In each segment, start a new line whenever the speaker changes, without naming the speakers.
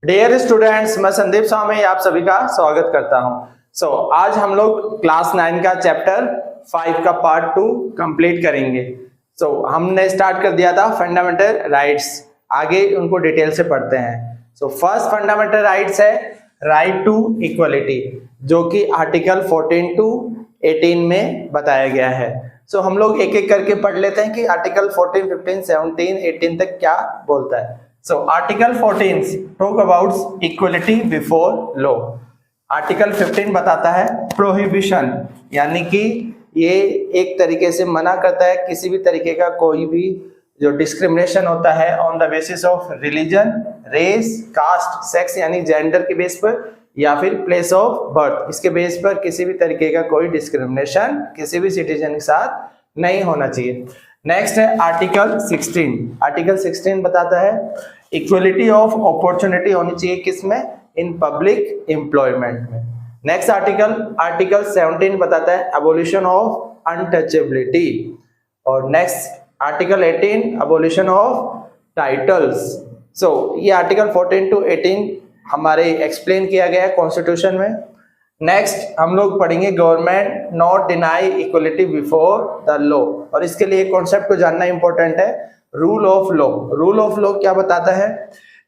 Dear students, मैं संदीप स्वामी आप सभी का स्वागत करता हूं। आज हम लोग क्लास 9 का चैप्टर 5 का पार्ट 2 कंप्लीट करेंगे। हमने स्टार्ट कर दिया था फंडामेंटल राइट्स, आगे उनको डिटेल से पढ़ते हैं। फर्स्ट फंडामेंटल राइट्स है राइट टू इक्वलिटी, जो कि आर्टिकल 14 टू 18 में बताया गया है। हम लोग एक एक करके पढ़ लेते हैं कि आर्टिकल 14, 15, 17, 18 तक क्या बोलता है। Article 14 talk about equality before law. Article 15 बताता है प्रोहिबिशन, यानी कि ये एक तरीके से मना करता है किसी भी तरीके का कोई भी जो डिस्क्रिमिनेशन होता है on the basis of religion, race, caste, sex यानी जेंडर के बेस पर या फिर प्लेस ऑफ बर्थ, इसके बेस पर किसी भी तरीके का कोई डिस्क्रिमिनेशन किसी भी सिटीजन के साथ नहीं होना चाहिए। नेक्स्ट है आर्टिकल 16। आर्टिकल 16 बताता है इक्वलिटी ऑफ अपॉर्चुनिटी होनी चाहिए किसमें, इन पब्लिक एम्प्लॉयमेंट में। नेक्स्ट आर्टिकल 17 बताता है अबोलिशन ऑफ अनटचेबिलिटी। और next article 18 abolition of titles. ये आर्टिकल 14 टू 18 हमारे एक्सप्लेन किया गया है कॉन्स्टिट्यूशन में। नेक्स्ट हम लोग पढ़ेंगे government not deny equality before the law, और इसके लिए कॉन्सेप्ट को जानना इंपॉर्टेंट है, rule of law. Rule of law क्या बताता है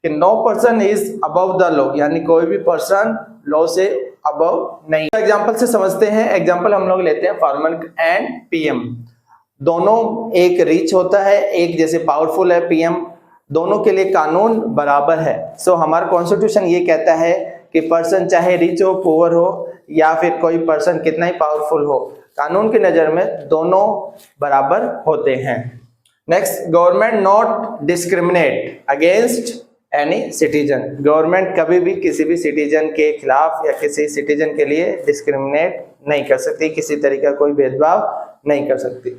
कि no person is above the law, यानी कोई भी पर्सन लॉ से अबव नहीं। एग्जांपल से समझते हैं। एग्जांपल हम लोग लेते हैं फार्मर एंड पीएम। दोनों एक रिच होता है, एक जैसे पावरफुल है पीएम, दोनों के लिए कानून बराबर है। हमारा कॉन्स्टिट्यूशन ये कहता है कि पर्सन चाहे रिच हो, पुअर हो, या फिर कोई पर्सन कितना ही पावरफुल हो, कानून की नजर में दोनों बराबर होते हैं। Next government not discriminate against any citizen. Government कभी भी किसी भी सिटीजन के खिलाफ या किसी सिटीजन के लिए डिस्क्रिमिनेट नहीं कर सकती, किसी तरीके का कोई भेदभाव नहीं कर सकती।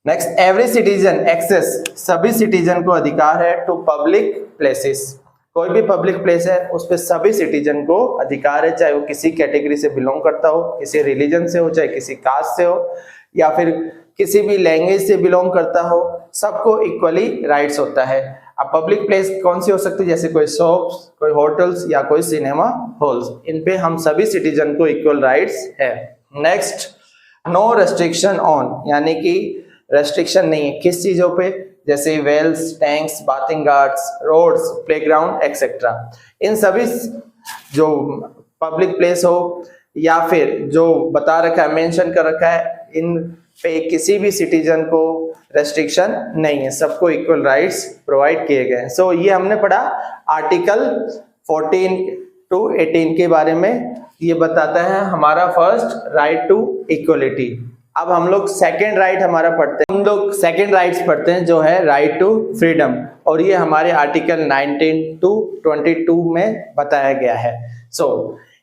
नेक्स्ट एवरी सिटीजन एक्सेस, सभी सिटीजन को अधिकार है टू पब्लिक प्लेसेस। कोई भी पब्लिक प्लेस है उस पर सभी सिटीजन को अधिकार है, चाहे वो किसी कैटेगरी से बिलोंग करता हो, किसी रिलीजन से हो, चाहे किसी कास्ट से हो, या फिर किसी भी लैंग्वेज से बिलोंग करता हो, सबको इक्वली राइट्स होता है। अब पब्लिक प्लेस कौन सी हो सकती है, जैसे कोई शॉप्स, कोई होटल्स या कोई सिनेमा हॉल्स, इन पे हम सभी सिटीजन को इक्वल राइट्स है। नेक्स्ट नो रेस्ट्रिक्शन ऑन, यानी कि रेस्ट्रिक्शन नहीं है किस चीजों पे, जैसे wells, tanks, bathing guards, roads, playground etcetera. इन सभी जो पब्लिक प्लेस हो या फिर जो बता रखा है, मेंशन कर रखा है, इन पे किसी भी सिटीजन को रेस्ट्रिक्शन नहीं है, सबको इक्वल राइट्स प्रोवाइड किए गए हैं। ये हमने पढ़ा आर्टिकल 14 टू 18 के बारे में। ये बताता है हमारा फर्स्ट राइट टू इक्वलिटी। अब हम लोग सेकेंड राइट हमारा पढ़ते हैं। हम लोग सेकेंड राइट्स पढ़ते हैं जो है राइट टू फ्रीडम, और ये हमारे आर्टिकल 19 टू 22 में बताया गया है।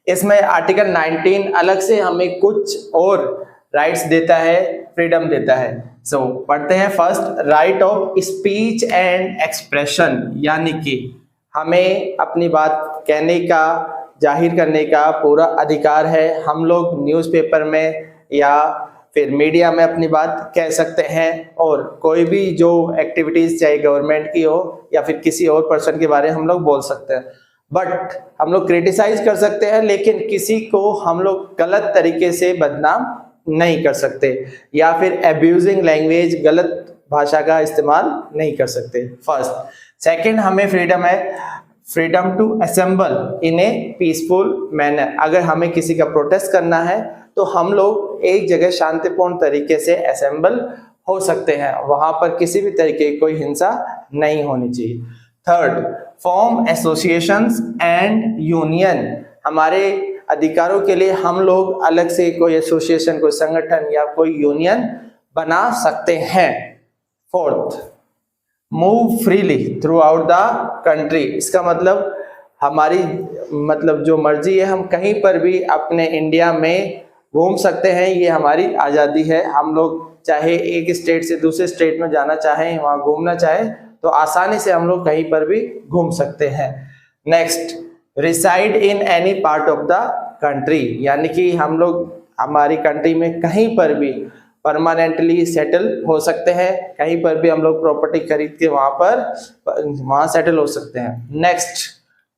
इसमें आर्टिकल 19 अलग से हमें कुछ और राइट्स देता है, फ्रीडम देता है। पढ़ते हैं first right of speech and expression, यानी कि हमें अपनी बात कहने का, जाहिर करने का पूरा अधिकार है। हम लोग न्यूज़पेपर में या फिर मीडिया में अपनी बात कह सकते हैं, और कोई भी जो एक्टिविटीज चाहे गवर्नमेंट की हो या फिर किसी और पर्सन के बारे में हम लोग बोल सकते हैं। बट हम लोग क्रिटिसाइज कर सकते हैं, लेकिन किसी को हम लोग गलत तरीके से बदनाम नहीं कर सकते, या फिर एब्यूजिंग लैंग्वेज, गलत भाषा का इस्तेमाल नहीं कर सकते। फर्स्ट। सेकंड हमें फ्रीडम है, freedom to assemble in a peaceful manner. अगर हमें किसी का प्रोटेस्ट करना है तो हम लोग एक जगह शांतिपूर्ण तरीके से असेंबल हो सकते हैं, वहां पर किसी भी तरीके की कोई हिंसा नहीं होनी चाहिए। Third form associations and union. हमारे अधिकारों के लिए हम लोग अलग से कोई एसोसिएशन, कोई संगठन या कोई यूनियन बना सकते हैं। Fourth move freely through out the country. इसका मतलब हमारी जो मर्जी है, हम कहीं पर भी अपने इंडिया में घूम सकते हैं, ये हमारी आज़ादी है। हम लोग चाहे एक स्टेट से दूसरे स्टेट में जाना चाहें, वहाँ घूमना चाहें, तो आसानी से हम लोग कहीं पर भी घूम सकते हैं। Next reside in any part of the country, यानी कि हम लोग हमारी कंट्री में कहीं पर भी परमानेंटली सेटल हो सकते हैं, कहीं पर भी हम लोग प्रॉपर्टी खरीद के वहां सेटल हो सकते हैं। नेक्स्ट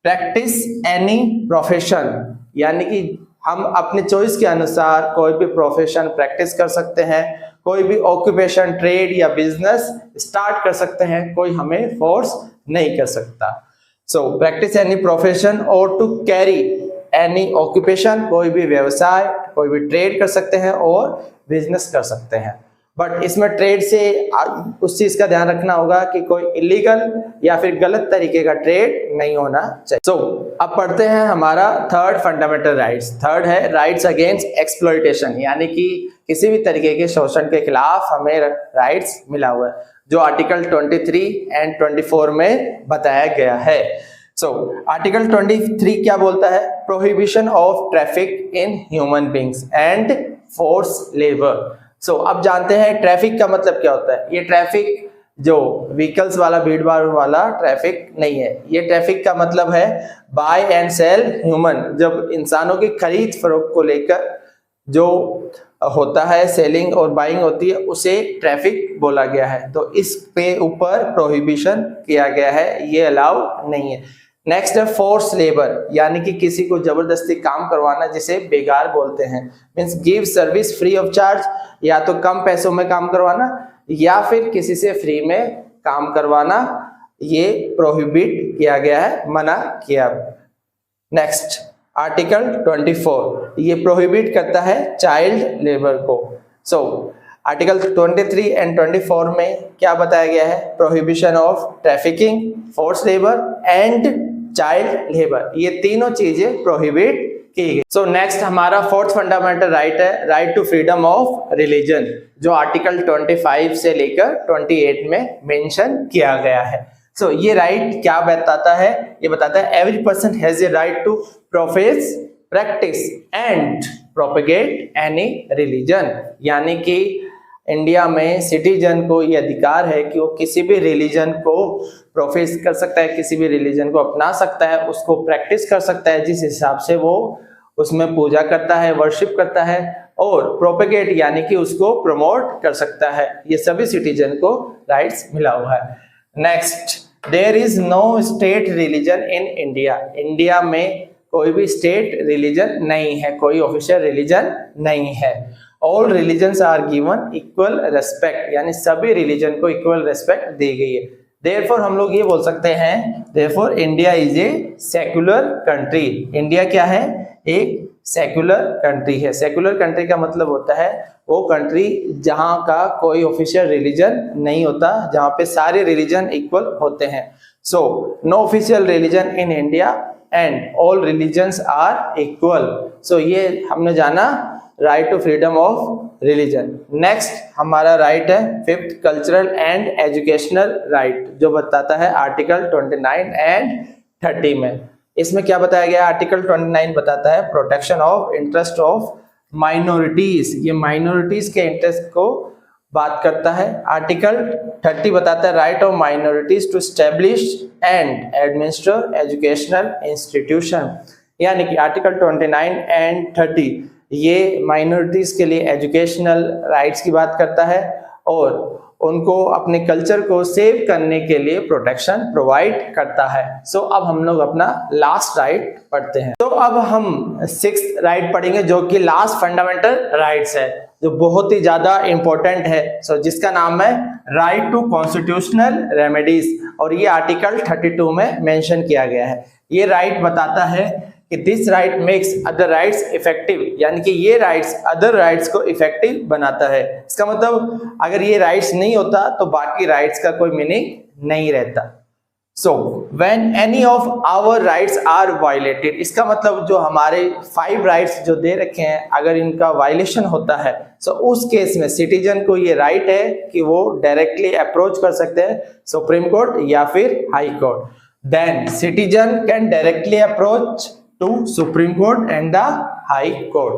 प्रैक्टिस एनी प्रोफेशन, यानी कि हम अपने चॉइस के अनुसार कोई भी प्रोफेशन प्रैक्टिस कर सकते हैं, कोई भी ऑक्यूपेशन, ट्रेड या बिजनेस स्टार्ट कर सकते हैं, कोई हमें फोर्स नहीं कर सकता। सो प्रैक्टिस एनी प्रोफेशन और टू कैरी एनी ऑक्यूपेशन, कोई भी व्यवसाय, कोई भी ट्रेड कर सकते हैं और बिजनेस कर सकते हैं। बट इसमें ट्रेड से उस चीज का ध्यान रखना होगा कि कोई इलीगल या फिर गलत तरीके का ट्रेड नहीं होना चाहिए। सो अब पढ़ते हैं हमारा थर्ड फंडामेंटल राइट्स। थर्ड है राइट्स अगेंस्ट एक्सप्लॉयटेशन, यानी कि किसी भी तरीके के शोषण के खिलाफ हमें राइट्स मिला हुआ है, जो आर्टिकल 23 एंड 24 में बताया गया है। सो आर्टिकल 23 क्या बोलता है? Prohibition of traffic in human beings and force labour. So अब जानते हैं ट्रैफिक का मतलब क्या होता है। ये ट्रैफिक जो व्हीकल्स वाला, भीड़ भाड़ वाला ट्रैफिक नहीं है। ये ट्रैफिक का मतलब है बाय एंड सेल ह्यूमन, जब इंसानों की खरीद फरोख्त को लेकर जो होता है, सेलिंग और बाइंग होती है, उसे ट्रैफिक बोला गया है। तो इस पे ऊपर प्रोहिबिशन किया गया है, ये अलाउ नहीं है। नेक्स्ट है फोर्स लेबर, यानी कि किसी को जबरदस्ती काम करवाना, जिसे बेगार बोलते हैं। Means give service free of charge, या तो कम पैसों में काम करवाना या फिर किसी से फ्री में काम करवाना, ये प्रोहिबिट किया गया है, मना किया। नेक्स्ट आर्टिकल 24, ये प्रोहिबिट करता है चाइल्ड लेबर को। सो आर्टिकल 23 एंड 24 में क्या बताया गया है? Prohibition of trafficking, force labour and child labour, ये तीनों चीजें प्रोहिबिट की गई। सो नेक्स्ट हमारा फोर्थ फंडामेंटल राइट है right to freedom of religion, जो आर्टिकल 25 से लेकर 28 में मेंशन किया गया है। सो ये राइट क्या बताता है? ये बताता है every person has a right to profess, practice and propagate any religion, यानी कि इंडिया में सिटीजन को ये अधिकार है कि वो किसी भी रिलीजन को प्रोफेस कर सकता है, किसी भी रिलीजन को अपना सकता है, उसको प्रैक्टिस कर सकता है जिस हिसाब से वो उसमें पूजा करता है, वर्शिप करता है, और प्रोपेगेट यानी कि उसको प्रमोट कर सकता है। ये सभी सिटीजन को राइट्स मिला हुआ है। Next, there is no state religion in India, India में कोई भी स्टेट रिलीजन नहीं है, कोई ऑफिशियल रिलीजन नहीं है। All religions are given equal respect, यानी सभी रिलीजन को इक्वल रेस्पेक्ट दी गई है। देयरफॉर हम लोग ये बोल सकते हैं, therefore India is a secular country. India क्या है? एक सेक्युलर कंट्री है। सेक्युलर कंट्री का मतलब होता है वो कंट्री जहां का कोई ऑफिशियल रिलीजन नहीं होता, जहां पे सारे रिलीजन इक्वल होते हैं। So no official religion in India and all religions are equal. So ये हमने जाना right to freedom of religion. Next हमारा राइट है fifth, cultural and educational right, जो बताता है आर्टिकल 29 एंड 30 में। इसमें क्या बताया गया? आर्टिकल 29 बताता है protection of interest of minorities, ये माइनॉरिटीज के इंटरेस्ट को बात करता है। आर्टिकल 30 बताता है right of minorities to establish and administer educational institution, यानी कि आर्टिकल 29 एंड 30 ये माइनॉरिटीज के लिए एजुकेशनल राइट्स की बात करता है और उनको अपने कल्चर को सेव करने के लिए प्रोटेक्शन प्रोवाइड करता है। सो अब हम लोग अपना लास्ट राइट पढ़ते हैं। तो अब हम सिक्स्थ राइट पढ़ेंगे, जो कि लास्ट फंडामेंटल राइट्स है, जो बहुत ही ज्यादा इंपॉर्टेंट है। सो जिसका नाम है राइट टू कॉन्स्टिट्यूशनल रेमेडीज, और ये आर्टिकल 32 में मेंशन किया गया है। ये राइट बताता है कि this right makes other rights effective, यानी कि ये राइट्स अदर राइट्स को इफेक्टिव बनाता है। इसका मतलब अगर ये राइट्स नहीं होता तो बाकी राइट्स का कोई मीनिंग नहीं रहता। So when any of our rights are violated, इसका मतलब जो हमारे 5 राइट्स जो दे रखे हैं, अगर इनका वायलेशन होता है तो उस केस में सिटीजन को ये राइट है कि वो डायरेक्टली अप्रोच कर सकते हैं सुप्रीम कोर्ट या फिर High Court. Then citizen can directly approach to Supreme Court and the High Court.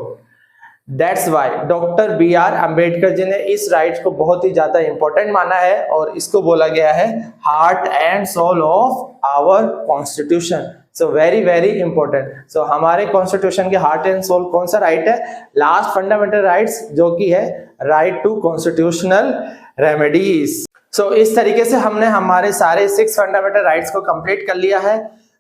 That's why doctor BR Ambedkar ji ने इस राइट को बहुत ही ज्यादा इंपॉर्टेंट माना है और इसको बोला गया है heart and soul of our constitution. So very very important. So हमारे कॉन्स्टिट्यूशन के हार्ट एंड सोल कौन सा राइट है? लास्ट फंडामेंटल राइट्स, जो कि है राइट टू कॉन्स्टिट्यूशनल रेमेडीज। सो इस तरीके से हमने हमारे सारे 6 फंडामेंटल राइट्स को कंप्लीट कर लिया है।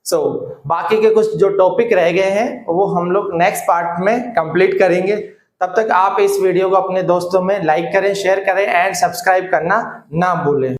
सो बाकी के कुछ जो टॉपिक रह गए हैं वो हम लोग नेक्स्ट पार्ट में कंप्लीट करेंगे। तब तक आप इस वीडियो को अपने दोस्तों में लाइक करें, शेयर करें एंड सब्सक्राइब करना ना भूलें।